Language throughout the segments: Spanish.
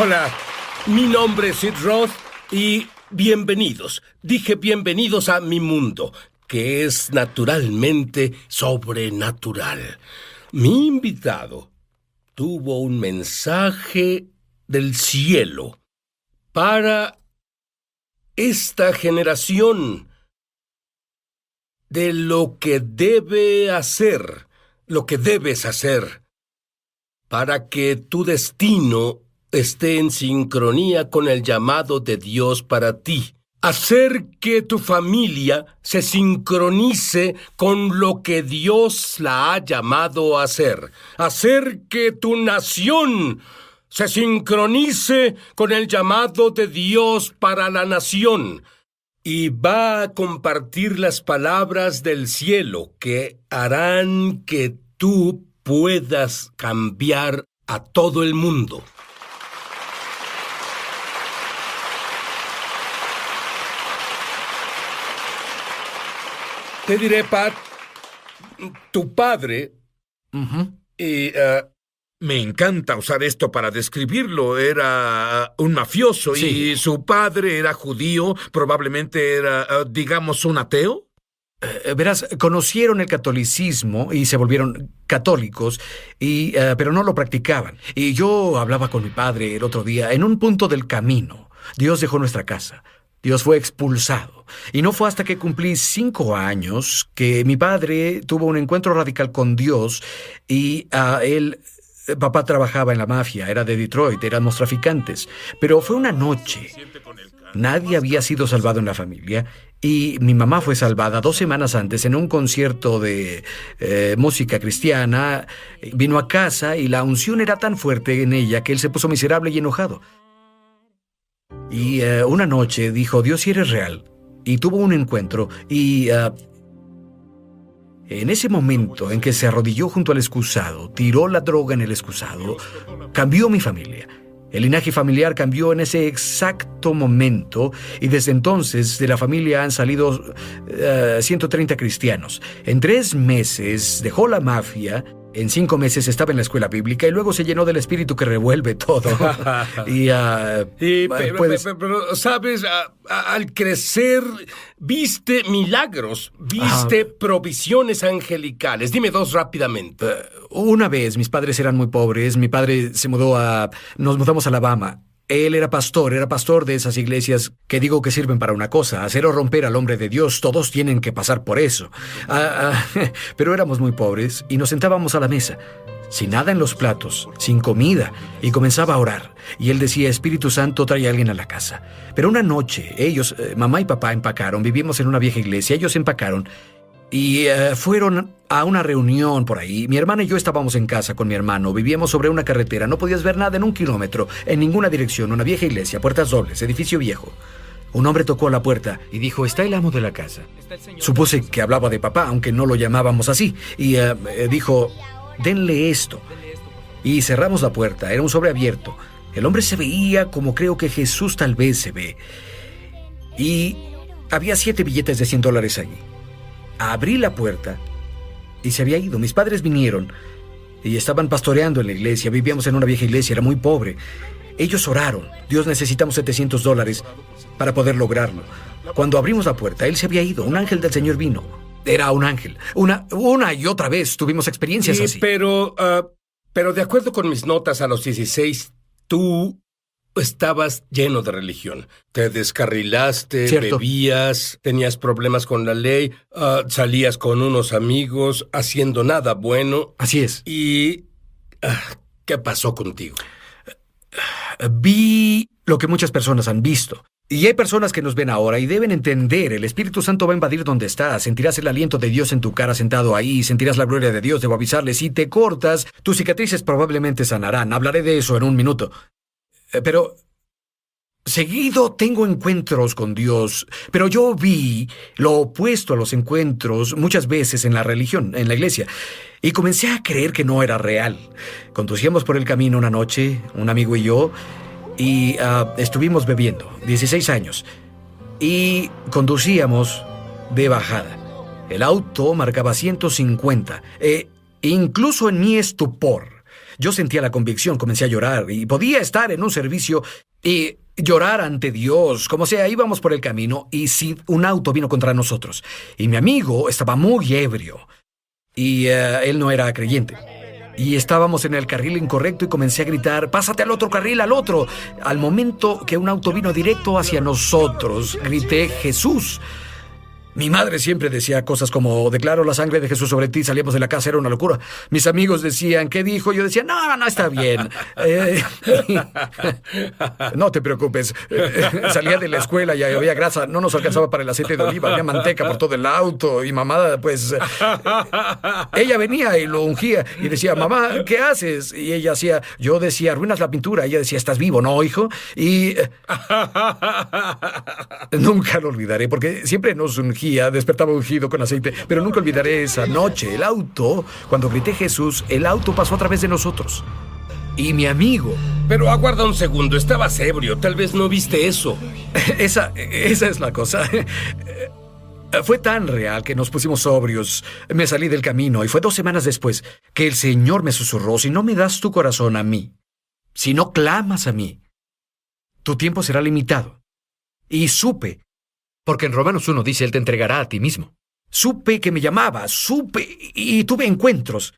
Hola, mi nombre es Sid Roth y bienvenidos. Dije bienvenidos a mi mundo, que es naturalmente sobrenatural. Mi invitado tuvo un mensaje del cielo para esta generación de lo que debe hacer, lo que debes hacer, para que tu destino esté en sincronía con el llamado de Dios para ti. Hacer que tu familia se sincronice con lo que Dios la ha llamado a hacer. Hacer que tu nación se sincronice con el llamado de Dios para la nación. Y va a compartir las palabras del cielo que harán que tú puedas cambiar a todo el mundo. Te diré, Pat, tu padre... Me encanta usar esto para describirlo. Era un mafioso y su padre era judío, probablemente era, digamos, un ateo. Verás, conocieron el catolicismo y se volvieron católicos, pero no lo practicaban. Y yo hablaba con mi padre el otro día. En un punto del camino, Dios dejó nuestra casa. Dios fue expulsado. Y no fue hasta que cumplí 5 años que mi padre tuvo un encuentro radical con Dios y papá trabajaba en la mafia, era de Detroit, éramos traficantes. Pero fue una noche. Nadie había sido salvado en la familia y mi mamá fue salvada 2 semanas antes en un concierto de música cristiana. Vino a casa y la unción era tan fuerte en ella que él se puso miserable y enojado. Y una noche dijo, Dios, si eres real. Y tuvo un encuentro y en ese momento en que se arrodilló junto al excusado, tiró la droga en el excusado, cambió mi familia. El linaje familiar cambió en ese exacto momento y desde entonces de la familia han salido 130 cristianos. En 3 meses dejó la mafia, en 5 meses estaba en la escuela bíblica y luego se llenó del espíritu que revuelve todo. Pero, ¿sabes? Al crecer, viste milagros, viste provisiones angelicales. Dime 2 rápidamente. Una vez, mis padres eran muy pobres. Mi padre nos mudamos a Alabama. Él era pastor de esas iglesias que digo que sirven para una cosa, hacer o romper al hombre de Dios. Todos tienen que pasar por eso. Pero éramos muy pobres y nos sentábamos a la mesa, sin nada en los platos, sin comida, y comenzaba a orar. Y él decía, Espíritu Santo, trae a alguien a la casa. Pero una noche, ellos, mamá y papá empacaron, vivimos en una vieja iglesia, ellos empacaron, y fueron a una reunión por ahí. Mi hermana y yo estábamos en casa con mi hermano. Vivíamos sobre una carretera. No podías ver nada en 1 kilómetro, en ninguna dirección. Una vieja iglesia, puertas dobles, edificio viejo. Un hombre tocó a la puerta y dijo, está el amo de la casa. Supuse que hablaba de papá, aunque no lo llamábamos así. Y dijo, denle esto. Y cerramos la puerta. Era un sobre abierto. El hombre se veía como creo que Jesús tal vez se ve. Y había 7 billetes de $100 allí. Abrí la puerta y se había ido. Mis padres vinieron y estaban pastoreando en la iglesia. Vivíamos en una vieja iglesia, era muy pobre. Ellos oraron. Dios, necesitamos $700 para poder lograrlo. Cuando abrimos la puerta, él se había ido. Un ángel del Señor vino. Era un ángel. Una y otra vez tuvimos experiencias así. Pero de acuerdo con mis notas a los 16, tú estabas lleno de religión. Te descarrilaste, Cierto. Bebías, tenías problemas con la ley, salías con unos amigos haciendo nada bueno. Así es. ¿Y qué pasó contigo? Vi lo que muchas personas han visto. Y hay personas que nos ven ahora y deben entender, el Espíritu Santo va a invadir donde estás. Sentirás el aliento de Dios en tu cara sentado ahí, sentirás la gloria de Dios. Debo avisarles, si te cortas, tus cicatrices probablemente sanarán. Hablaré de eso en 1 minuto. Pero seguido tengo encuentros con Dios, pero yo vi lo opuesto a los encuentros muchas veces en la religión, en la iglesia, y comencé a creer que no era real. Conducíamos por el camino una noche, un amigo y yo, y estuvimos bebiendo, 16 años, y conducíamos de bajada. El auto marcaba 150, incluso en mi estupor. Yo sentía la convicción, comencé a llorar y podía estar en un servicio y llorar ante Dios. Como sea, íbamos por el camino y Sid, un auto vino contra nosotros. Y mi amigo estaba muy ebrio y él no era creyente. Y estábamos en el carril incorrecto y comencé a gritar, «¡Pásate al otro carril, al otro!». Al momento que un auto vino directo hacia nosotros, grité, «¡Jesús!». Mi madre siempre decía cosas como, «Declaro la sangre de Jesús sobre ti», salíamos de la casa, era una locura. Mis amigos decían, «¿Qué dijo?». Yo decía, no, está bien. No te preocupes. Salía de la escuela y había grasa, no nos alcanzaba para el aceite de oliva, había manteca por todo el auto. Y mamá, pues, ella venía y lo ungía y decía, «Mamá, ¿qué haces?». Y ella hacía, yo decía, «Arruinas la pintura». Ella decía, «¿Estás vivo, no, hijo?». Y nunca lo olvidaré, porque siempre nos ungía. Despertaba ungido con aceite, pero nunca olvidaré esa noche. El auto, cuando grité Jesús, el auto pasó a través de nosotros. Y mi amigo... Pero aguarda un segundo, estabas ebrio, tal vez no viste eso. Esa es la cosa. Fue tan real que nos pusimos sobrios. Me salí del camino y fue 2 semanas después que el Señor me susurró, «Si no me das tu corazón a mí, si no clamas a mí, tu tiempo será limitado». Y supe, porque en Romanos 1 dice, Él te entregará a ti mismo. Supe que me llamaba, supe y tuve encuentros.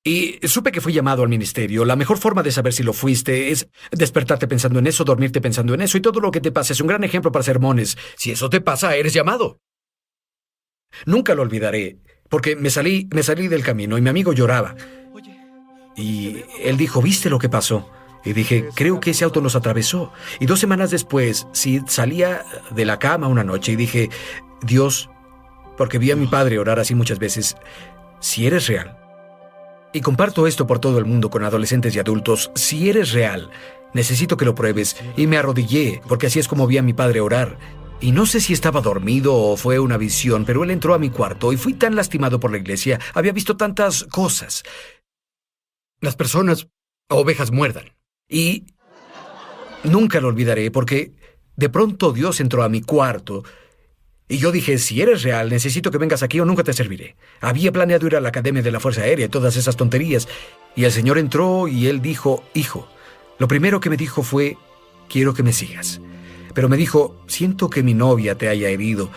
Y supe que fui llamado al ministerio. La mejor forma de saber si lo fuiste es despertarte pensando en eso, dormirte pensando en eso, y todo lo que te pasa es un gran ejemplo para sermones. Si eso te pasa, eres llamado. Nunca lo olvidaré, porque me salí del camino y mi amigo lloraba. Y él dijo, ¿viste lo que pasó? Y dije, creo que ese auto nos atravesó. Y 2 semanas después, Sid salía de la cama una noche y dije, Dios, porque vi a mi padre orar así muchas veces, si eres real. Y comparto esto por todo el mundo con adolescentes y adultos, si eres real, necesito que lo pruebes. Y me arrodillé, porque así es como vi a mi padre orar. Y no sé si estaba dormido o fue una visión, pero él entró a mi cuarto y fui tan lastimado por la iglesia. Había visto tantas cosas. Las personas, ovejas muerdan. Y nunca lo olvidaré porque de pronto Dios entró a mi cuarto y yo dije, si eres real, necesito que vengas aquí o nunca te serviré. Había planeado ir a la Academia de la Fuerza Aérea y todas esas tonterías. Y el Señor entró y Él dijo, hijo, lo primero que me dijo fue, quiero que me sigas. Pero me dijo, siento que mi novia te haya herido.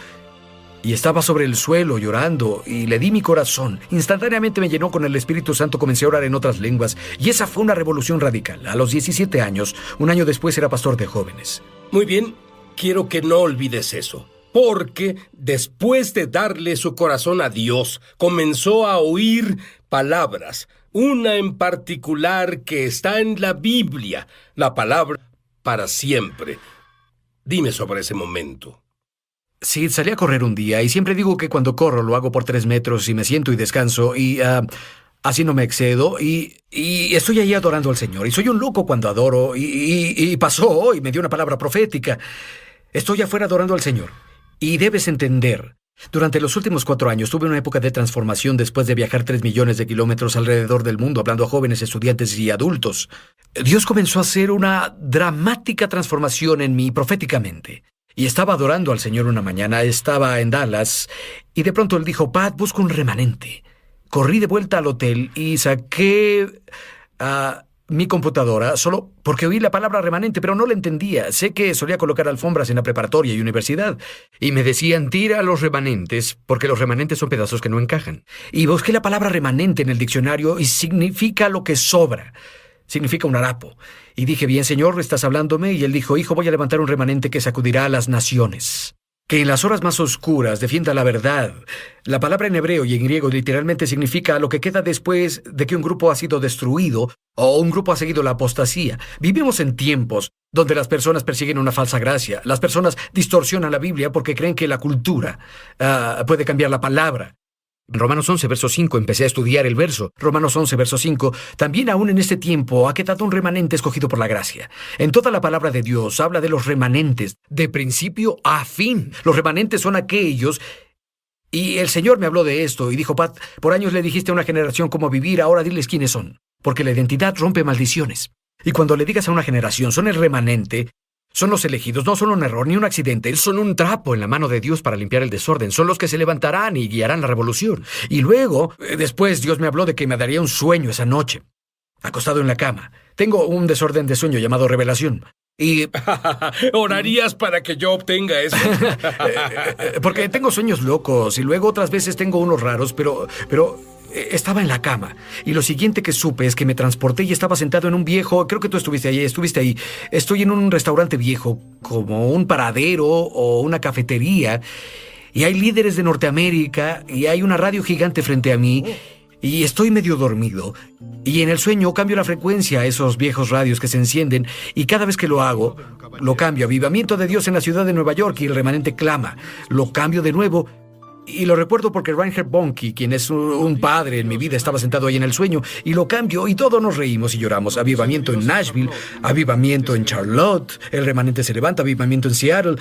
Y estaba sobre el suelo llorando y le di mi corazón. Instantáneamente me llenó con el Espíritu Santo, comencé a orar en otras lenguas y esa fue una revolución radical. A los 17 años, un año después era pastor de jóvenes. Muy bien, quiero que no olvides eso, porque después de darle su corazón a Dios, comenzó a oír palabras, una en particular que está en la Biblia, la palabra para siempre. Dime sobre ese momento. Sí, salí a correr un día y siempre digo que cuando corro lo hago por 3 metros y me siento y descanso y así no me excedo y estoy ahí adorando al Señor. Y soy un loco cuando adoro y pasó y me dio una palabra profética. Estoy afuera adorando al Señor y debes entender. Durante los últimos 4 años tuve una época de transformación después de viajar 3 millones de kilómetros alrededor del mundo hablando a jóvenes, estudiantes y adultos. Dios comenzó a hacer una dramática transformación en mí proféticamente. Y estaba adorando al Señor una mañana, estaba en Dallas, y de pronto Él dijo, Pat, busca un remanente. Corrí de vuelta al hotel y saqué mi computadora solo porque oí la palabra remanente, pero no la entendía. Sé que solía colocar alfombras en la preparatoria y universidad, y me decían, tira los remanentes, porque los remanentes son pedazos que no encajan. Y busqué la palabra remanente en el diccionario y significa lo que sobra. Significa un harapo. Y dije, bien, Señor, ¿estás hablándome? Y Él dijo, hijo, voy a levantar un remanente que sacudirá a las naciones. Que en las horas más oscuras defienda la verdad. La palabra en hebreo y en griego literalmente significa lo que queda después de que un grupo ha sido destruido o un grupo ha seguido la apostasía. Vivimos en tiempos donde las personas persiguen una falsa gracia. Las personas distorsionan la Biblia porque creen que la cultura puede cambiar la palabra. Romanos 11, verso 5, empecé a estudiar el verso. Romanos 11, verso 5, también aún en este tiempo ha quedado un remanente escogido por la gracia. En toda la palabra de Dios habla de los remanentes, de principio a fin. Los remanentes son aquellos... Y el Señor me habló de esto y dijo, Pat, por años le dijiste a una generación cómo vivir, ahora diles quiénes son. Porque la identidad rompe maldiciones. Y cuando le digas a una generación, son el remanente... Son los elegidos, no son un error ni un accidente, son un trapo en la mano de Dios para limpiar el desorden, son los que se levantarán y guiarán la revolución. Y luego, después Dios me habló de que me daría un sueño esa noche. acostado en la cama. Tengo un desorden de sueño llamado revelación. Y ¿Orarías para que yo obtenga eso? porque tengo sueños locos y luego otras veces tengo unos raros, pero estaba en la cama. Y lo siguiente que supe es que me transporté y estaba sentado en un viejo... Creo que tú estuviste ahí. Estoy en un restaurante viejo, como un paradero o una cafetería. Y hay líderes de Norteamérica y hay una radio gigante frente a mí. Y estoy medio dormido. Y en el sueño cambio la frecuencia a esos viejos radios que se encienden. Y cada vez que lo hago, lo cambio. Avivamiento de Dios en la ciudad de Nueva York. Y el remanente clama. Lo cambio de nuevo. Y lo recuerdo porque Reinhard Bonnke, quien es un padre en mi vida, estaba sentado ahí en el sueño. Y lo cambio y todos nos reímos y lloramos. Avivamiento en Nashville. Avivamiento en Charlotte. El remanente se levanta. Avivamiento en Seattle.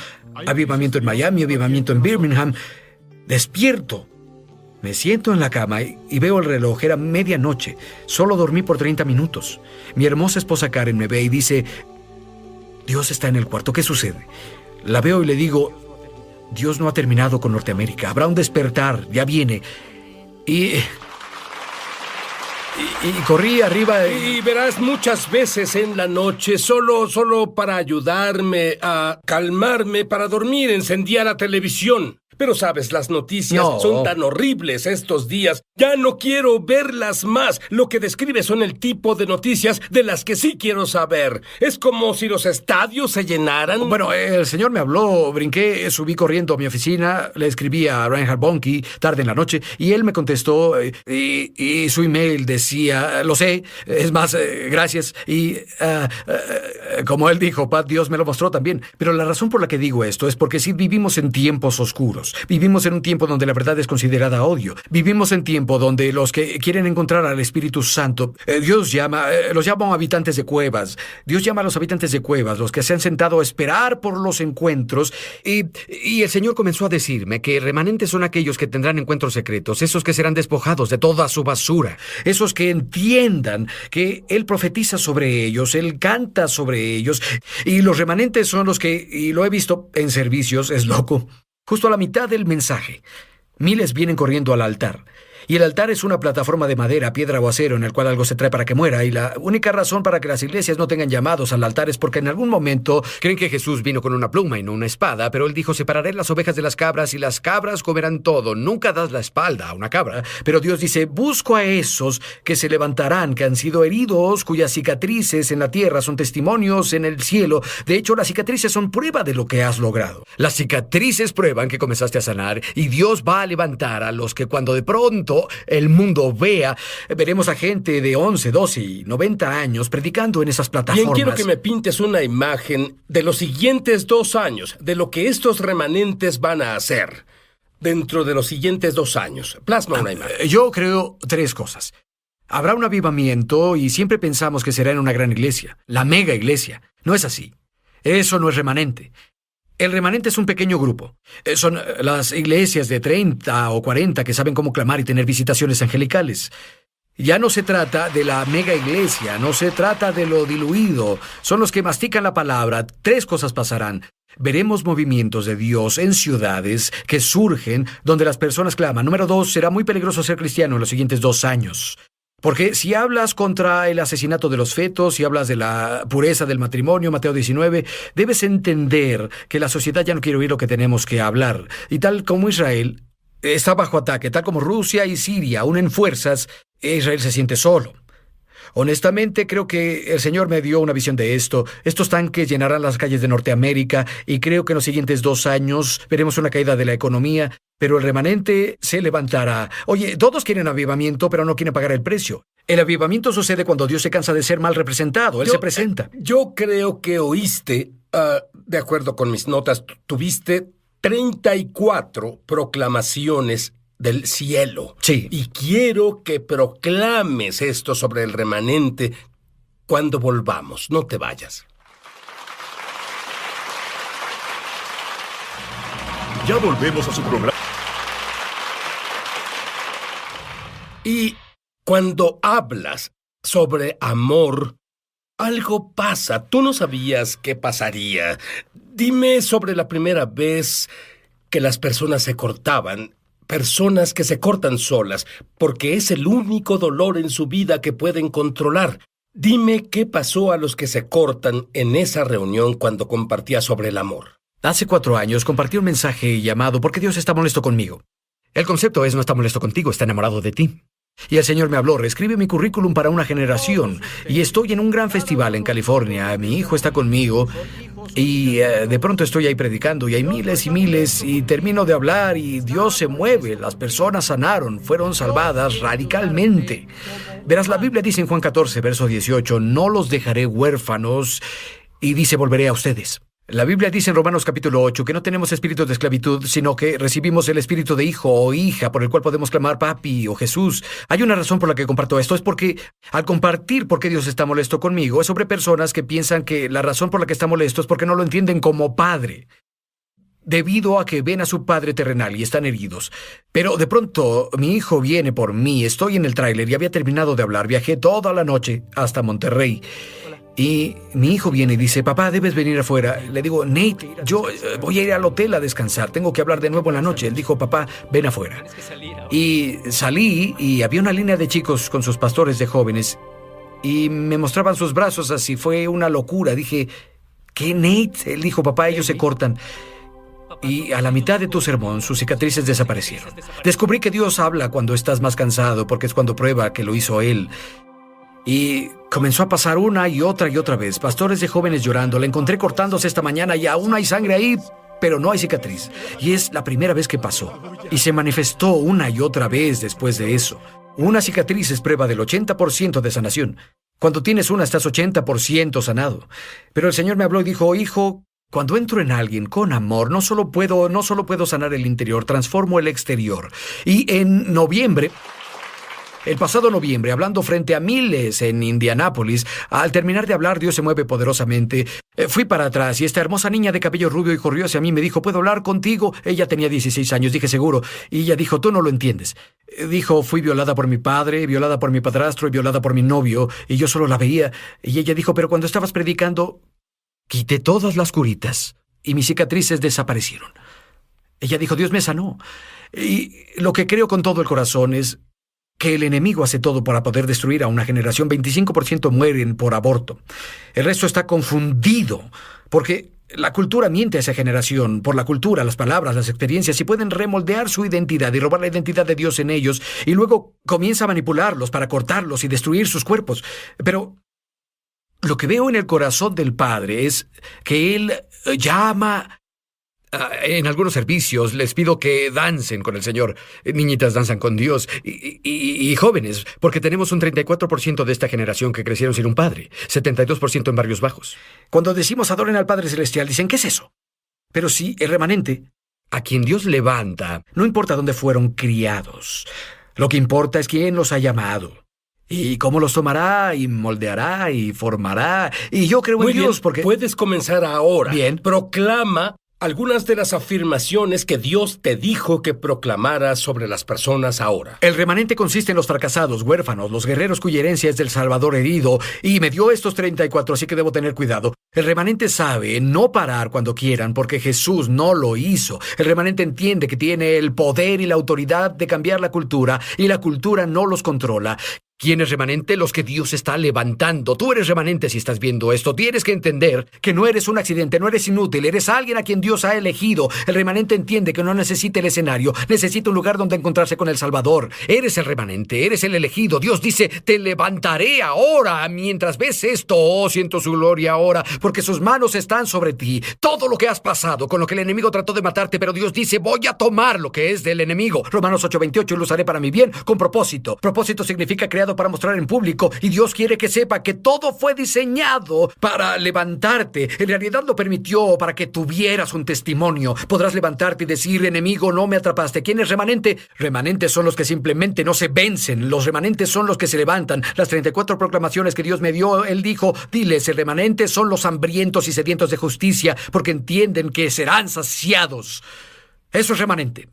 Avivamiento en Miami. Avivamiento en Birmingham. Despierto. Me siento en la cama y veo el reloj. Era medianoche. Solo dormí por 30 minutos. Mi hermosa esposa Karen me ve y dice: Dios está en el cuarto. ¿Qué sucede? La veo y le digo: Dios no ha terminado con Norteamérica. Habrá un despertar. Ya viene. Y corrí arriba. Y verás, muchas veces en la noche, solo para ayudarme a calmarme, para dormir, encendía la televisión. Pero sabes, las noticias son tan horribles estos días. Ya no quiero verlas más. Lo que describe son el tipo de noticias de las que sí quiero saber. Es como si los estadios se llenaran. Bueno, el señor me habló, brinqué, subí corriendo a mi oficina, le escribí a Reinhard Bonnke tarde en la noche y él me contestó y su email decía: lo sé, es más, gracias. Y como él dijo, Pat, Dios me lo mostró también. Pero la razón por la que digo esto es porque sí vivimos en tiempos oscuros. Vivimos en un tiempo donde la verdad es considerada odio. Vivimos en tiempo donde los que quieren encontrar al Espíritu Santo, Dios los llama habitantes de cuevas. Dios llama a los habitantes de cuevas, los que se han sentado a esperar por los encuentros. Y el Señor comenzó a decirme que remanentes son aquellos que tendrán encuentros secretos, esos que serán despojados de toda su basura, esos que entiendan que Él profetiza sobre ellos, Él canta sobre ellos. Y los remanentes son los que, y lo he visto en servicios, es loco, justo a la mitad del mensaje, miles vienen corriendo al altar. Y el altar es una plataforma de madera, piedra o acero en el cual algo se trae para que muera. Y la única razón para que las iglesias no tengan llamados al altar es porque en algún momento creen que Jesús vino con una pluma y no una espada. Pero él dijo: separaré las ovejas de las cabras y las cabras comerán todo. Nunca das la espalda a una cabra. Pero Dios dice: busco a esos que se levantarán, que han sido heridos, cuyas cicatrices en la tierra son testimonios en el cielo. De hecho, las cicatrices son prueba de lo que has logrado. Las cicatrices prueban que comenzaste a sanar. Y Dios va a levantar a los que cuando de pronto el mundo vea, veremos a gente de 11, 12 y 90 años predicando en esas plataformas. Bien, quiero que me pintes una imagen de los siguientes 2 años, de lo que estos remanentes van a hacer dentro de los siguientes 2 años. Plasma una imagen. Yo creo 3 cosas. Habrá un avivamiento y siempre pensamos que será en una gran iglesia, la mega iglesia. No es así. Eso no es remanente. El remanente es un pequeño grupo. Son las iglesias de 30 o 40 que saben cómo clamar y tener visitaciones angelicales. Ya no se trata de la mega iglesia, no se trata de lo diluido. Son los que mastican la palabra. 3 cosas pasarán. Veremos movimientos de Dios en ciudades que surgen donde las personas claman. Número 2, será muy peligroso ser cristiano en los siguientes 2 años. Porque si hablas contra el asesinato de los fetos, si hablas de la pureza del matrimonio, Mateo 19, debes entender que la sociedad ya no quiere oír lo que tenemos que hablar. Y tal como Israel está bajo ataque, tal como Rusia y Siria unen fuerzas, Israel se siente solo. Honestamente, creo que el Señor me dio una visión de esto. Estos tanques llenarán las calles de Norteamérica y creo que en los siguientes 2 años veremos una caída de la economía, pero el remanente se levantará. Oye, todos quieren avivamiento, pero no quieren pagar el precio. El avivamiento sucede cuando Dios se cansa de ser mal representado. Él se presenta. Yo creo que oíste, de acuerdo con mis notas, tuviste 34 proclamaciones del cielo. Sí. Y quiero que proclames esto sobre el remanente cuando volvamos. No te vayas. Ya volvemos a su programa. Y cuando hablas sobre amor, algo pasa. Tú no sabías qué pasaría. Dime sobre la primera vez que las personas se cortaban, Personas que se cortan solas, porque es el único dolor en su vida que pueden controlar. Dime qué pasó a los que se cortan en esa reunión cuando compartía sobre el amor. Hace 4 años compartí un mensaje llamado ¿Por qué Dios está molesto conmigo? El concepto es no está molesto contigo, está enamorado de ti. Y el Señor me habló, reescribe mi currículum para una generación. Y estoy en un gran festival en California. Mi hijo está conmigo. Y de pronto estoy ahí predicando y hay miles y miles y termino de hablar y Dios se mueve. Las personas sanaron, fueron salvadas radicalmente. Verás, la Biblia dice en Juan 14, verso 18, no los dejaré huérfanos y dice volveré a ustedes. La Biblia dice en Romanos capítulo 8 que no tenemos espíritu de esclavitud, sino que recibimos el espíritu de hijo o hija por el cual podemos clamar papi o Jesús. Hay una razón por la que comparto esto, es porque al compartir por qué Dios está molesto conmigo, es sobre personas que piensan que la razón por la que está molesto es porque no lo entienden como padre, debido a que ven a su padre terrenal y están heridos. Pero de pronto mi hijo viene por mí, estoy en el tráiler y había terminado de hablar, viajé toda la noche hasta Monterrey. Y mi hijo viene y dice, papá, debes venir afuera. Le digo, Nate, yo voy a ir al hotel a descansar, tengo que hablar de nuevo en la noche. Él dijo, papá, ven afuera. Y salí y había una línea de chicos con sus pastores de jóvenes y me mostraban sus brazos así, fue una locura. Dije, ¿qué, Nate? Él dijo, papá, ellos se cortan. Y a la mitad de tu sermón, sus cicatrices desaparecieron. Descubrí que Dios habla cuando estás más cansado, porque es cuando prueba que lo hizo Él. Y comenzó a pasar una y otra vez. Pastores de jóvenes llorando. La encontré cortándose esta mañana y aún hay sangre ahí, pero no hay cicatriz. Y es la primera vez que pasó. Y se manifestó una y otra vez después de eso. Una cicatriz es prueba del 80% de sanación. Cuando tienes una, estás 80% sanado. Pero el Señor me habló y dijo, hijo, cuando entro en alguien con amor, no solo puedo sanar el interior, transformo el exterior. Y en noviembre... El pasado noviembre, hablando frente a miles en Indianápolis, al terminar de hablar, Dios se mueve poderosamente. Fui para atrás y esta hermosa niña de cabello rubio y corrió hacia mí y me dijo, ¿puedo hablar contigo? Ella tenía 16 años, dije seguro. Y ella dijo, tú no lo entiendes. Dijo, fui violada por mi padre, violada por mi padrastro y violada por mi novio, y yo solo la veía. Y ella dijo, pero cuando estabas predicando, quité todas las curitas y mis cicatrices desaparecieron. Ella dijo, Dios me sanó. Y lo que creo con todo el corazón es que el enemigo hace todo para poder destruir a una generación. 25% mueren por aborto. El resto está confundido, porque la cultura miente a esa generación, por la cultura, las palabras, las experiencias, y pueden remoldear su identidad y robar la identidad de Dios en ellos, y luego comienza a manipularlos para cortarlos y destruir sus cuerpos. Pero lo que veo en el corazón del Padre es que Él llama... En algunos servicios les pido que dancen con el Señor. Niñitas danzan con Dios. Y jóvenes, porque tenemos un 34% de esta generación que crecieron sin un padre. 72% en barrios bajos. Cuando decimos adoren al Padre Celestial, dicen, ¿qué es eso? Pero sí, el remanente, a quien Dios levanta, no importa dónde fueron criados. Lo que importa es quién los ha llamado. Y cómo los tomará, y moldeará, y formará. Y yo creo en Dios porque... Puedes comenzar ahora. Bien. Proclama algunas de las afirmaciones que Dios te dijo que proclamaras sobre las personas ahora. El remanente consiste en los fracasados, huérfanos, los guerreros cuya herencia es del Salvador herido, y me dio estos 34, así que debo tener cuidado. El remanente sabe no parar cuando quieran, porque Jesús no lo hizo. El remanente entiende que tiene el poder y la autoridad de cambiar la cultura, y la cultura no los controla. ¿Quién es remanente? Los que Dios está levantando. Tú eres remanente si estás viendo esto. Tienes que entender que no eres un accidente, no eres inútil, eres alguien a quien Dios ha elegido. El remanente entiende que no necesita el escenario, necesita un lugar donde encontrarse con el Salvador. Eres el remanente, eres el elegido. Dios dice, te levantaré ahora. Mientras ves esto, oh, siento su gloria ahora, porque sus manos están sobre ti. Todo lo que has pasado, con lo que el enemigo trató de matarte, pero Dios dice, voy a tomar lo que es del enemigo. Romanos 8:28, lo usaré para mi bien, con propósito. Propósito significa crear para mostrar en público, y Dios quiere que sepa que todo fue diseñado para levantarte. En realidad lo permitió para que tuvieras un testimonio. Podrás levantarte y decir, enemigo, no me atrapaste. ¿Quién es remanente? Remanentes son los que simplemente no se vencen. Los remanentes son los que se levantan. Las 34 proclamaciones que Dios me dio, Él dijo, diles, el remanente son los hambrientos y sedientos de justicia, porque entienden que serán saciados. Eso es remanente.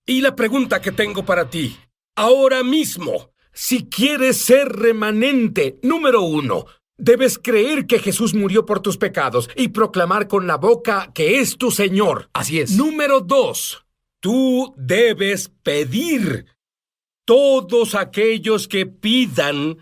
Y la pregunta que tengo para ti, ahora mismo, si quieres ser remanente, número 1, debes creer que Jesús murió por tus pecados y proclamar con la boca que es tu Señor. Así es. Número 2, Tú debes pedir. Todos aquellos que pidan,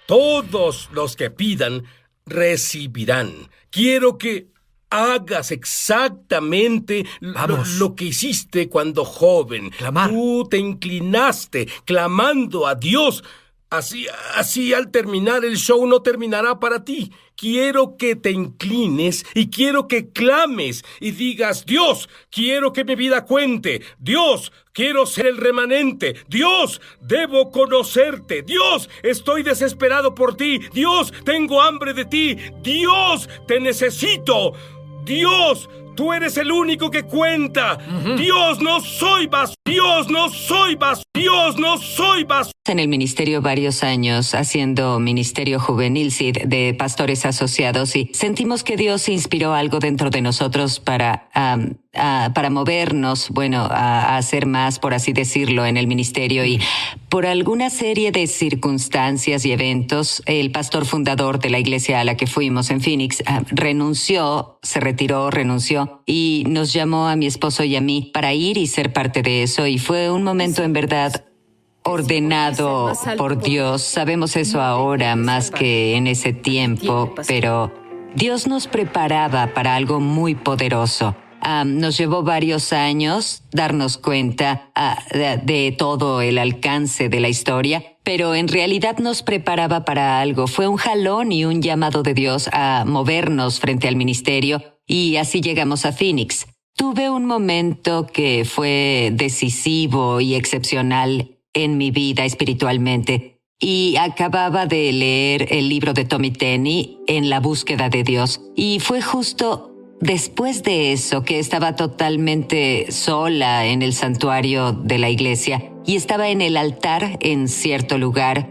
todos los que pidan, recibirán. Quiero que hagas exactamente lo que hiciste cuando joven. Clamar. Tú te inclinaste clamando a Dios. Así al terminar el show no terminará para ti. Quiero que te inclines y quiero que clames y digas: Dios, quiero que mi vida cuente. Dios, quiero ser el remanente. Dios, debo conocerte. Dios, estoy desesperado por ti. Dios, tengo hambre de ti. Dios, te necesito. Dios, tú eres el único que cuenta. Dios, no soy vacío. Dios, no soy vacío. Dios, no soy vacío. En el ministerio varios años, haciendo ministerio juvenil, sí, de pastores asociados, y sentimos que Dios inspiró algo dentro de nosotros para movernos, a hacer más, por así decirlo, en el ministerio. Y por alguna serie de circunstancias y eventos, el pastor fundador de la iglesia a la que fuimos en Phoenix renunció y nos llamó a mi esposo y a mí para ir y ser parte de eso. Y fue un momento en verdad ordenado por Dios. Sabemos eso ahora más que en ese tiempo, pero Dios nos preparaba para algo muy poderoso. Nos llevó varios años darnos cuenta de todo el alcance de la historia, pero en realidad nos preparaba para algo. Fue un jalón y un llamado de Dios a movernos frente al ministerio, y así llegamos a Phoenix. Tuve un momento que fue decisivo y excepcional en mi vida espiritualmente, y acababa de leer el libro de Tommy Tenney, En la búsqueda de Dios, y fue justo después de eso que estaba totalmente sola en el santuario de la iglesia y estaba en el altar en cierto lugar.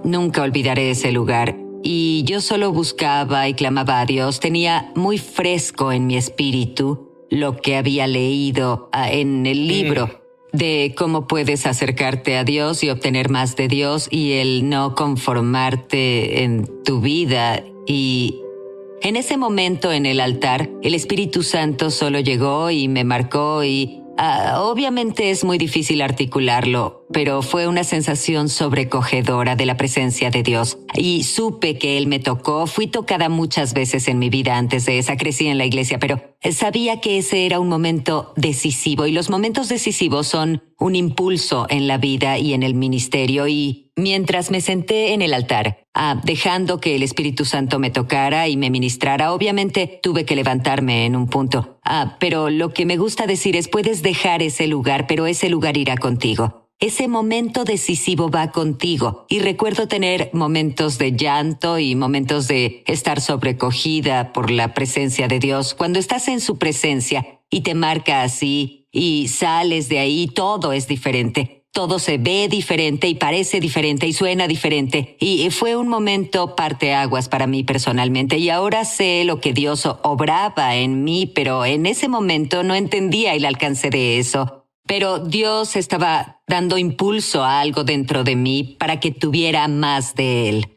Nunca olvidaré ese lugar. Y yo solo buscaba y clamaba a Dios. Tenía muy fresco en mi espíritu lo que había leído en el libro de cómo puedes acercarte a Dios y obtener más de Dios, y el no conformarte en tu vida. Y en ese momento en el altar, el Espíritu Santo solo llegó y me marcó, y obviamente es muy difícil articularlo, pero fue una sensación sobrecogedora de la presencia de Dios. Y supe que Él me tocó. Fui tocada muchas veces en mi vida antes de esa. Crecí en la iglesia, pero sabía que ese era un momento decisivo, y los momentos decisivos son un impulso en la vida y en el ministerio. Y mientras me senté en el altar, dejando que el Espíritu Santo me tocara y me ministrara, obviamente tuve que levantarme en un punto. Pero lo que me gusta decir es: puedes dejar ese lugar, pero ese lugar irá contigo. Ese momento decisivo va contigo. Y recuerdo tener momentos de llanto y momentos de estar sobrecogida por la presencia de Dios. Cuando estás en su presencia y te marca así y sales de ahí, todo es diferente. Todo se ve diferente y parece diferente y suena diferente. Y fue un momento parteaguas para mí personalmente. Y ahora sé lo que Dios obraba en mí, pero en ese momento no entendía el alcance de eso. Pero Dios estaba dando impulso a algo dentro de mí para que tuviera más de Él.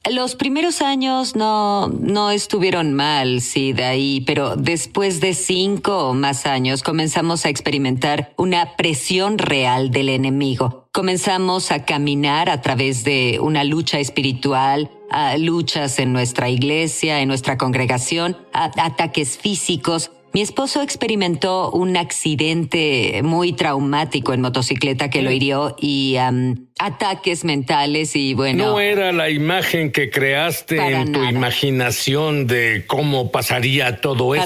Los primeros años no estuvieron mal, sí, de ahí, pero después de 5 o más años comenzamos a experimentar una presión real del enemigo. Comenzamos a caminar a través de una lucha espiritual, luchas en nuestra iglesia, en nuestra congregación, ataques físicos. Mi esposo experimentó un accidente muy traumático en motocicleta que lo hirió, y ataques mentales y No era la imagen que creaste en tu imaginación de cómo pasaría todo eso.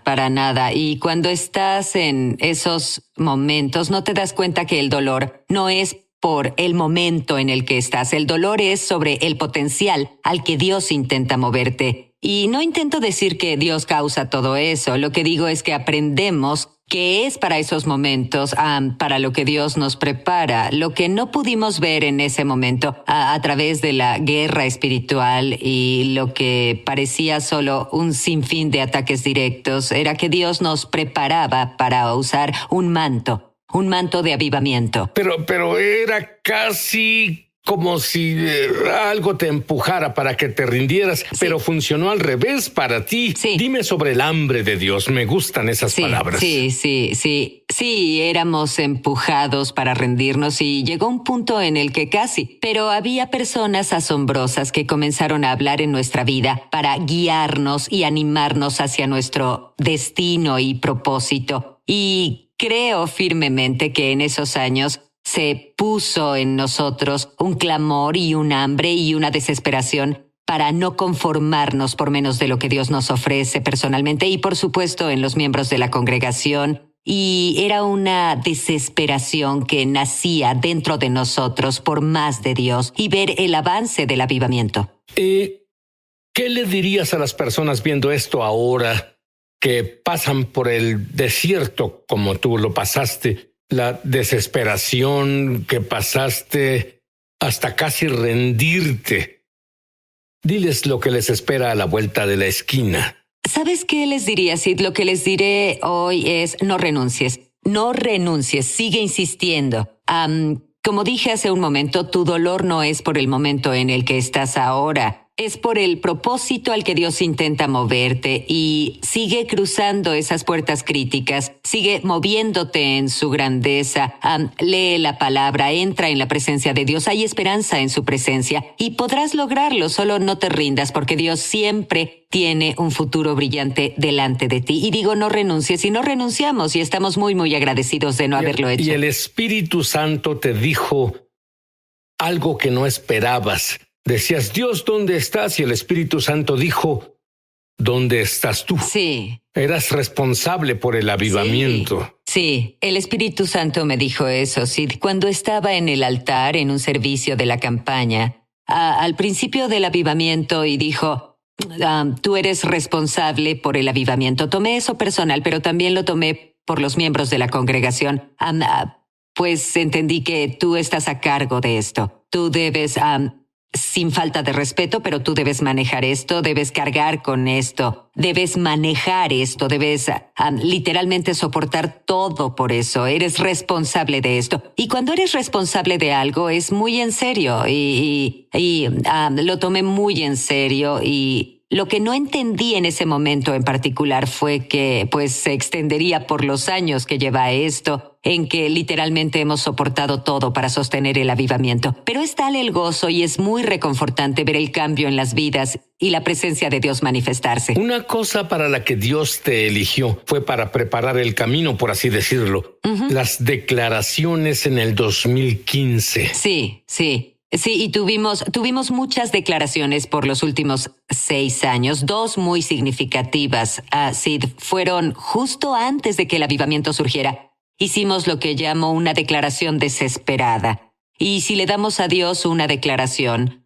Para nada. Y cuando estás en esos momentos no te das cuenta que el dolor no es por el momento en el que estás. El dolor es sobre el potencial al que Dios intenta moverte. Y no intento decir que Dios causa todo eso. Lo que digo es que aprendemos que es para esos momentos, para lo que Dios nos prepara. Lo que no pudimos ver en ese momento a través de la guerra espiritual y lo que parecía solo un sinfín de ataques directos era que Dios nos preparaba para usar un manto de avivamiento. Pero era casi como si algo te empujara para que te rindieras, pero funcionó al revés para ti. Sí. Dime sobre el hambre de Dios. Me gustan esas palabras. Sí, éramos empujados para rendirnos y llegó un punto en el que casi. Pero había personas asombrosas que comenzaron a hablar en nuestra vida para guiarnos y animarnos hacia nuestro destino y propósito. Y creo firmemente que en esos años se puso en nosotros un clamor y un hambre y una desesperación para no conformarnos por menos de lo que Dios nos ofrece personalmente y, por supuesto, en los miembros de la congregación. Y era una desesperación que nacía dentro de nosotros por más de Dios y ver el avance del avivamiento. ¿Qué le dirías a las personas viendo esto ahora que pasan por el desierto como tú lo pasaste? La desesperación que pasaste hasta casi rendirte. Diles lo que les espera a la vuelta de la esquina. ¿Sabes qué les diría, Sid? Lo que les diré hoy es no renuncies. No renuncies, sigue insistiendo. Como dije hace un momento, tu dolor no es por el momento en el que estás ahora. Es por el propósito al que Dios intenta moverte y sigue cruzando esas puertas críticas, sigue moviéndote en su grandeza. Lee la palabra, entra en la presencia de Dios, hay esperanza en su presencia y podrás lograrlo, solo no te rindas porque Dios siempre tiene un futuro brillante delante de ti. Y digo, no renuncies y no renunciamos y estamos muy, muy agradecidos de no haberlo hecho. Y el Espíritu Santo te dijo algo que no esperabas. Decías, Dios, ¿dónde estás? Y el Espíritu Santo dijo, ¿dónde estás tú? Sí. Eras responsable por el avivamiento. Sí, el Espíritu Santo me dijo eso, Sid. Cuando estaba en el altar, en un servicio de la campaña, al principio del avivamiento, y dijo, tú eres responsable por el avivamiento. Tomé eso personal, pero también lo tomé por los miembros de la congregación. Pues entendí que tú estás a cargo de esto. Tú debes... sin falta de respeto, pero tú debes manejar esto, debes cargar con esto, debes manejar esto, debes literalmente soportar todo por eso. Eres responsable de esto. Y cuando eres responsable de algo es muy en serio y lo tomé muy en serio y lo que no entendí en ese momento en particular fue que pues se extendería por los años que lleva esto, en que literalmente hemos soportado todo para sostener el avivamiento. Pero es tal el gozo y es muy reconfortante ver el cambio en las vidas y la presencia de Dios manifestarse. Una cosa para la que Dios te eligió fue para preparar el camino, por así decirlo. Las declaraciones en el 2015. Sí, y tuvimos muchas declaraciones por los últimos 6 años, 2 muy significativas. Sid, fueron justo antes de que el avivamiento surgiera. Hicimos lo que llamo una declaración desesperada. Y si le damos a Dios una declaración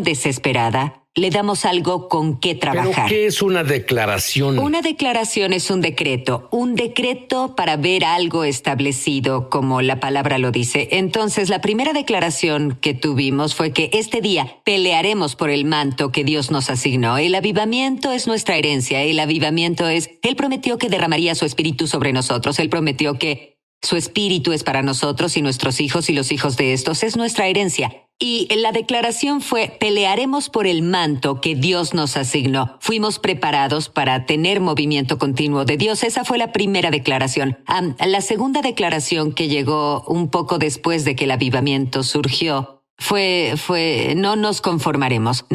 desesperada, le damos algo con qué trabajar. ¿Pero qué es una declaración? Una declaración es un decreto para ver algo establecido, como la palabra lo dice. Entonces, la primera declaración que tuvimos fue que este día pelearemos por el manto que Dios nos asignó. El avivamiento es nuestra herencia. El avivamiento es... Él prometió que derramaría su espíritu sobre nosotros. Él prometió que su espíritu es para nosotros y nuestros hijos y los hijos de estos. Es nuestra herencia. Y la declaración fue, pelearemos por el manto que Dios nos asignó. Fuimos preparados para tener movimiento continuo de Dios. Esa fue la primera declaración. La segunda declaración que llegó un poco después de que el avivamiento surgió fue no nos conformaremos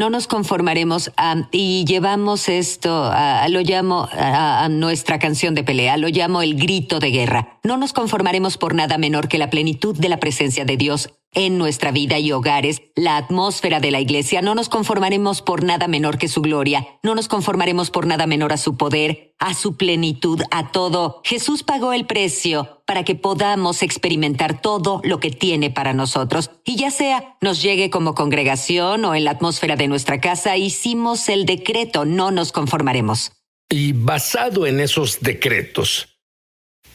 y llevamos esto, lo llamo a nuestra canción de pelea, lo llamo el grito de guerra. No nos conformaremos por nada menor que la plenitud de la presencia de Dios en nuestra vida y hogares, la atmósfera de la iglesia. No nos conformaremos por nada menor que su gloria, no nos conformaremos por nada menor a su poder, a su plenitud, a todo. Jesús pagó el precio para que podamos experimentar todo lo que tiene para nosotros. Y ya sea nos llegue como congregación o en la atmósfera de nuestra casa, hicimos el decreto, no nos conformaremos. Y basado en esos decretos,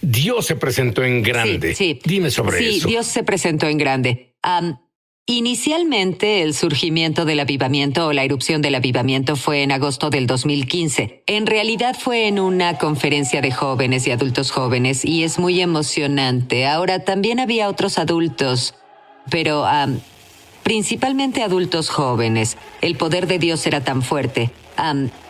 Dios se presentó en grande. Sí. Dime sobre eso. Sí, Dios se presentó en grande. Inicialmente, el surgimiento del avivamiento o la erupción del avivamiento fue en agosto del 2015. En realidad fue en una conferencia de jóvenes y adultos jóvenes y es muy emocionante. Ahora, también había otros adultos pero principalmente adultos jóvenes. El poder de Dios era tan fuerte.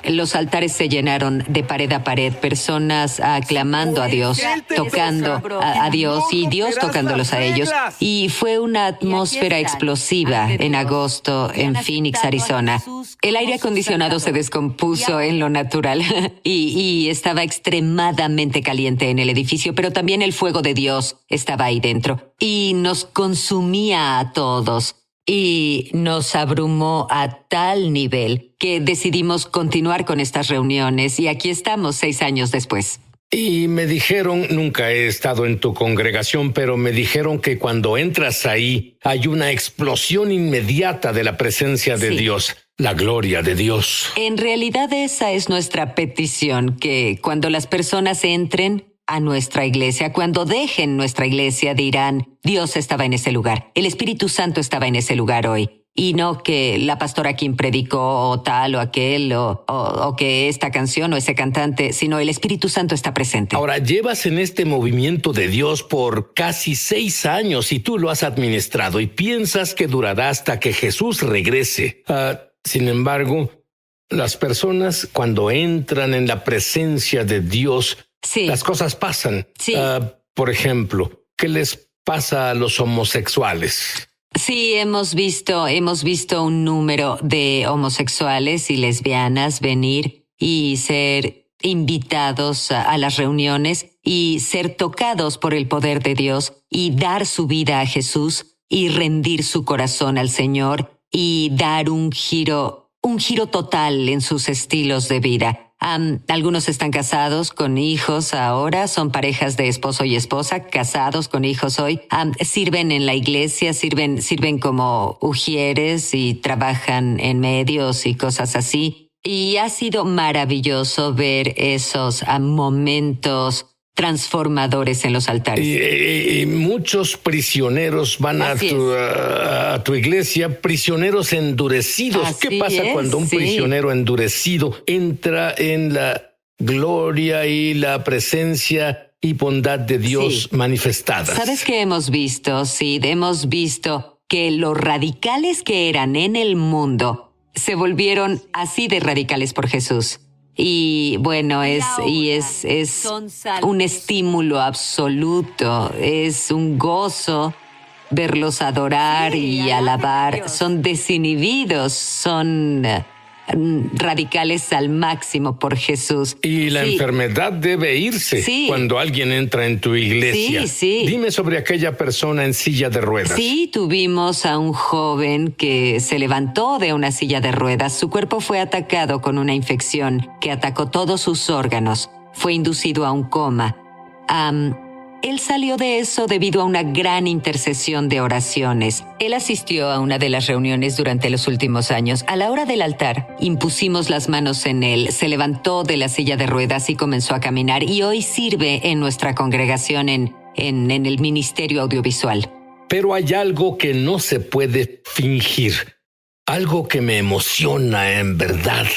Los altares se llenaron de pared a pared, personas aclamando a Dios, tocando a Dios y Dios tocándolos a ellos. Y fue una atmósfera explosiva en agosto en Phoenix, Arizona. El aire acondicionado se descompuso en lo natural y estaba extremadamente caliente en el edificio, pero también el fuego de Dios estaba ahí dentro y nos consumía a todos. Y nos abrumó a tal nivel que decidimos continuar con estas reuniones y aquí estamos 6 años después. Y me dijeron, nunca he estado en tu congregación, pero me dijeron que cuando entras ahí hay una explosión inmediata de la presencia de Dios, la gloria de Dios. En realidad esa es nuestra petición, que cuando las personas entren a nuestra iglesia, cuando dejen nuestra iglesia, dirán, Dios estaba en ese lugar, el Espíritu Santo estaba en ese lugar hoy. Y no que la pastora Kim predicó o tal o aquel o que esta canción o ese cantante, sino el Espíritu Santo está presente. Ahora, llevas en este movimiento de Dios por casi 6 años y tú lo has administrado y piensas que durará hasta que Jesús regrese. Sin embargo, las personas cuando entran en la presencia de Dios, las cosas pasan. Por ejemplo, ¿qué les pasa a los homosexuales? Sí, hemos visto un número de homosexuales y lesbianas venir y ser invitados a las reuniones y ser tocados por el poder de Dios y dar su vida a Jesús y rendir su corazón al Señor y dar un giro total en sus estilos de vida. Algunos están casados con hijos ahora, son parejas de esposo y esposa, casados con hijos hoy. Sirven en la iglesia, sirven como ujieres y trabajan en medios y cosas así. Y ha sido maravilloso ver esos momentos transformadores en los altares. Y muchos prisioneros van a tu iglesia, prisioneros endurecidos. ¿Qué pasa cuando un prisionero endurecido entra en la gloria y la presencia y bondad de Dios manifestadas? ¿Sabes qué hemos visto? Sí, hemos visto que los radicales que eran en el mundo se volvieron así de radicales por Jesús. Y bueno, es un estímulo absoluto, es un gozo verlos adorar y alabar. Son desinhibidos, son radicales al máximo por Jesús. Y la enfermedad debe irse cuando alguien entra en tu iglesia. Dime sobre aquella persona en silla de ruedas. Sí, tuvimos a un joven que se levantó de una silla de ruedas. Su cuerpo fue atacado con una infección que atacó todos sus órganos. Fue inducido a un coma. Él salió de eso debido a una gran intercesión de oraciones. Él asistió a una de las reuniones durante los últimos años. A la hora del altar, impusimos las manos en él, se levantó de la silla de ruedas y comenzó a caminar, y hoy sirve en nuestra congregación en el ministerio audiovisual. Pero hay algo que no se puede fingir, algo que me emociona en verdad.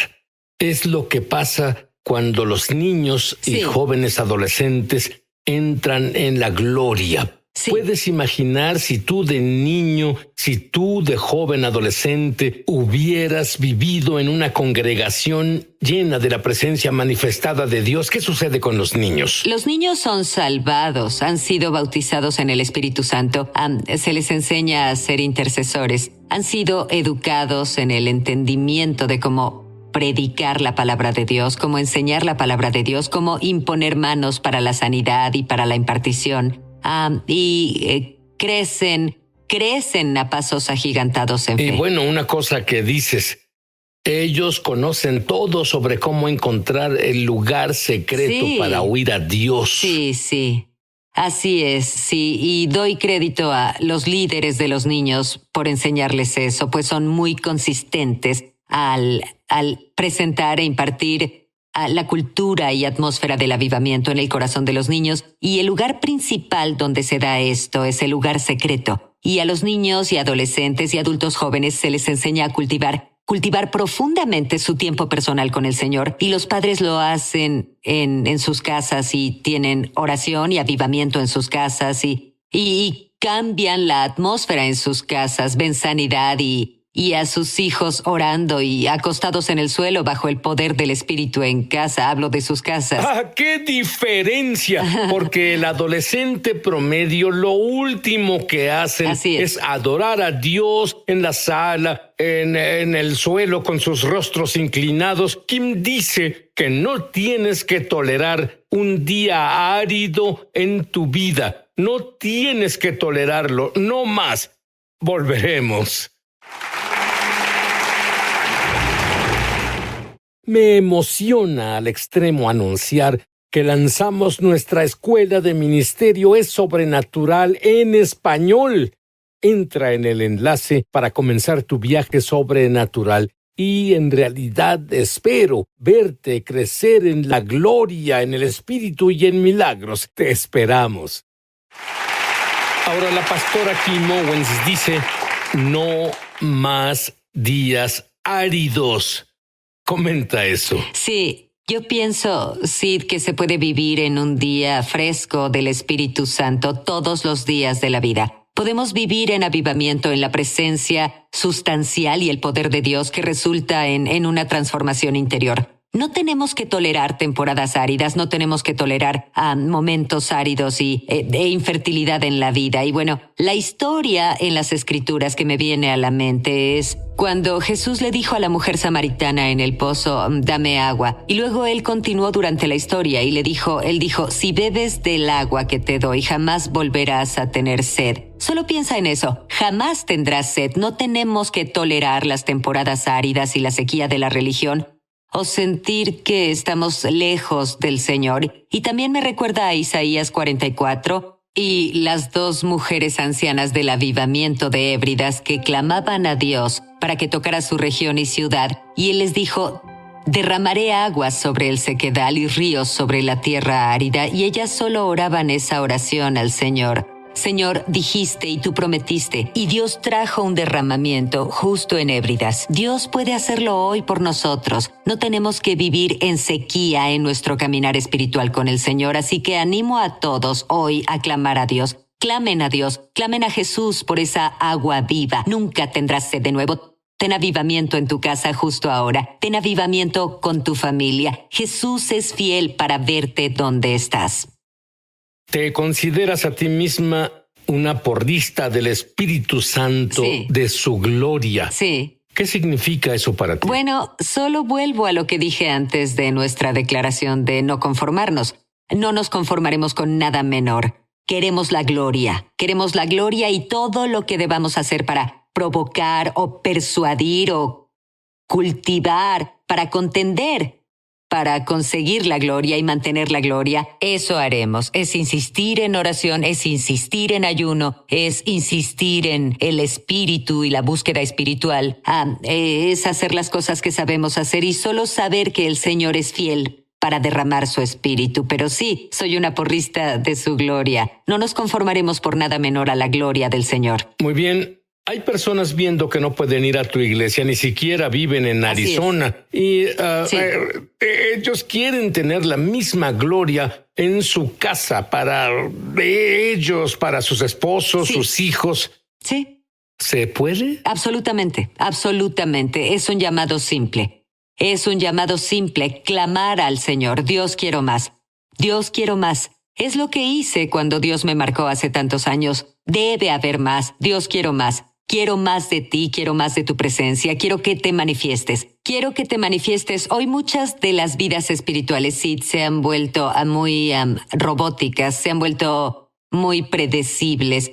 Es lo que pasa cuando los niños y jóvenes adolescentes entran en la gloria. ¿Puedes imaginar si tú de niño, si tú de joven adolescente hubieras vivido en una congregación llena de la presencia manifestada de Dios? ¿Qué sucede con los niños? Los niños son salvados, han sido bautizados en el Espíritu Santo, se les enseña a ser intercesores, han sido educados en el entendimiento de cómo predicar la palabra de Dios, cómo enseñar la palabra de Dios, cómo imponer manos para la sanidad y para la impartición. Crecen a pasos agigantados en fe. Y bueno, una cosa que dices, ellos conocen todo sobre cómo encontrar el lugar secreto para oír a Dios. Sí. Así es, sí. Y doy crédito a los líderes de los niños por enseñarles eso, pues son muy consistentes al presentar e impartir la cultura y atmósfera del avivamiento en el corazón de los niños. Y el lugar principal donde se da esto es el lugar secreto. Y a los niños y adolescentes y adultos jóvenes se les enseña a cultivar profundamente su tiempo personal con el Señor. Y los padres lo hacen en sus casas y tienen oración y avivamiento en sus casas y cambian la atmósfera en sus casas, ven sanidad y a sus hijos orando y acostados en el suelo bajo el poder del Espíritu en casa. Hablo de sus casas. ¡Ah, qué diferencia! Porque el adolescente promedio lo último que hacen es adorar a Dios en la sala, en el suelo con sus rostros inclinados. Kim dice que no tienes que tolerar un día árido en tu vida. No tienes que tolerarlo, no más. Volveremos. Me emociona al extremo anunciar que lanzamos nuestra escuela de ministerio Es Sobrenatural en español. Entra en el enlace para comenzar tu viaje sobrenatural y en realidad espero verte crecer en la gloria, en el Espíritu y en milagros. Te esperamos. Ahora la pastora Kim Owens dice, no más días áridos. Comenta eso. Sí, yo pienso, Sid, que se puede vivir en un día fresco del Espíritu Santo todos los días de la vida. Podemos vivir en avivamiento, en la presencia sustancial y el poder de Dios que resulta en una transformación interior. No tenemos que tolerar temporadas áridas, no tenemos que tolerar momentos áridos e infertilidad en la vida. Y bueno, la historia en las Escrituras que me viene a la mente es cuando Jesús le dijo a la mujer samaritana en el pozo, dame agua. Y luego él continuó durante la historia y él dijo, si bebes del agua que te doy, jamás volverás a tener sed. Solo piensa en eso, jamás tendrás sed. No tenemos que tolerar las temporadas áridas y la sequía de la religión, o sentir que estamos lejos del Señor. Y también me recuerda a Isaías 44 y las dos mujeres ancianas del avivamiento de Hébridas que clamaban a Dios para que tocara su región y ciudad. Y Él les dijo, derramaré aguas sobre el sequedal y ríos sobre la tierra árida. Y ellas solo oraban esa oración al Señor. Señor, dijiste y tú prometiste, y Dios trajo un derramamiento justo en Hébridas. Dios puede hacerlo hoy por nosotros. No tenemos que vivir en sequía en nuestro caminar espiritual con el Señor, así que animo a todos hoy a clamar a Dios. Clamen a Dios, clamen a Jesús por esa agua viva. Nunca tendrás sed de nuevo. Ten avivamiento en tu casa justo ahora. Ten avivamiento con tu familia. Jesús es fiel para verte donde estás. ¿Te consideras a ti misma una porrista del Espíritu Santo, de su gloria? Sí. ¿Qué significa eso para ti? Bueno, solo vuelvo a lo que dije antes de nuestra declaración de no conformarnos. No nos conformaremos con nada menor. Queremos la gloria y todo lo que debamos hacer para provocar o persuadir o cultivar, para contender, para conseguir la gloria y mantener la gloria, eso haremos. Es insistir en oración, es insistir en ayuno, es insistir en el espíritu y la búsqueda espiritual. Es hacer las cosas que sabemos hacer y solo saber que el Señor es fiel para derramar su espíritu. Pero sí, soy una porrista de su gloria. No nos conformaremos por nada menor a la gloria del Señor. Muy bien. Hay personas viendo que no pueden ir a tu iglesia, ni siquiera viven en Arizona. Y ellos quieren tener la misma gloria en su casa para ellos, para sus esposos, sus hijos. Sí. ¿Se puede? Absolutamente, absolutamente. Es un llamado simple. Es un llamado simple, clamar al Señor. Dios, quiero más. Dios, quiero más. Es lo que hice cuando Dios me marcó hace tantos años. Debe haber más. Dios, quiero más. Quiero más de ti, quiero más de tu presencia, quiero que te manifiestes. Quiero que te manifiestes. Hoy muchas de las vidas espirituales sí se han vuelto muy robóticas, se han vuelto muy predecibles.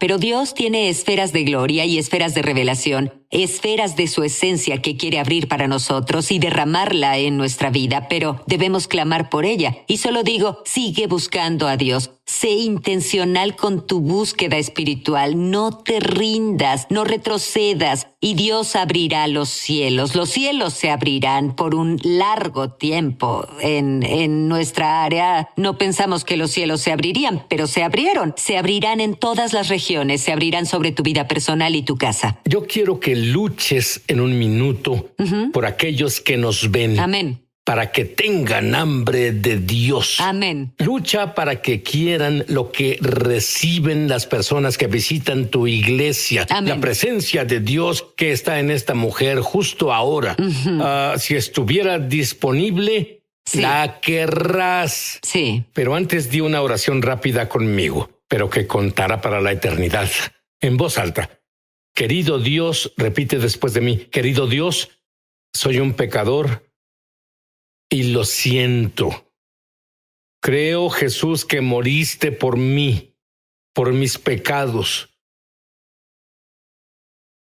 Pero Dios tiene esferas de gloria y esferas de revelación, esferas de su esencia que quiere abrir para nosotros y derramarla en nuestra vida, pero debemos clamar por ella. Y solo digo, sigue buscando a Dios. Sé intencional con tu búsqueda espiritual. No te rindas, no retrocedas y Dios abrirá los cielos. Los cielos se abrirán por un largo tiempo. En nuestra área no pensamos que los cielos se abrirían, pero se abrieron. Se abrirán en todas las regiones, se abrirán sobre tu vida personal y tu casa. Yo quiero que luches en un minuto por aquellos que nos ven. Amén. para que tengan hambre de Dios. Amén. Lucha para que quieran lo que reciben las personas que visitan tu iglesia. Amén. La presencia de Dios que está en esta mujer justo ahora. Si estuviera disponible, Sí. la querrás. Sí. Pero antes di una oración rápida conmigo, pero que contará para la eternidad. En voz alta. Querido Dios, repite después de mí. Querido Dios, soy un pecador y lo siento. Creo, Jesús, que moriste por mí, por mis pecados.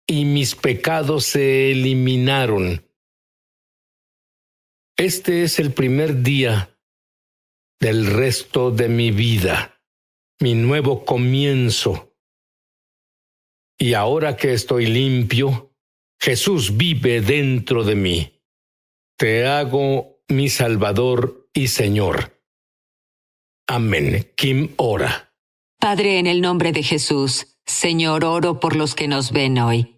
Y mis pecados se eliminaron. Este es el primer día del resto de mi vida, mi nuevo comienzo. Y ahora que estoy limpio, Jesús vive dentro de mí. Te hago mi Salvador y Señor. Amén. Kim ora. Padre, en el nombre de Jesús, Señor, oro por los que nos ven hoy.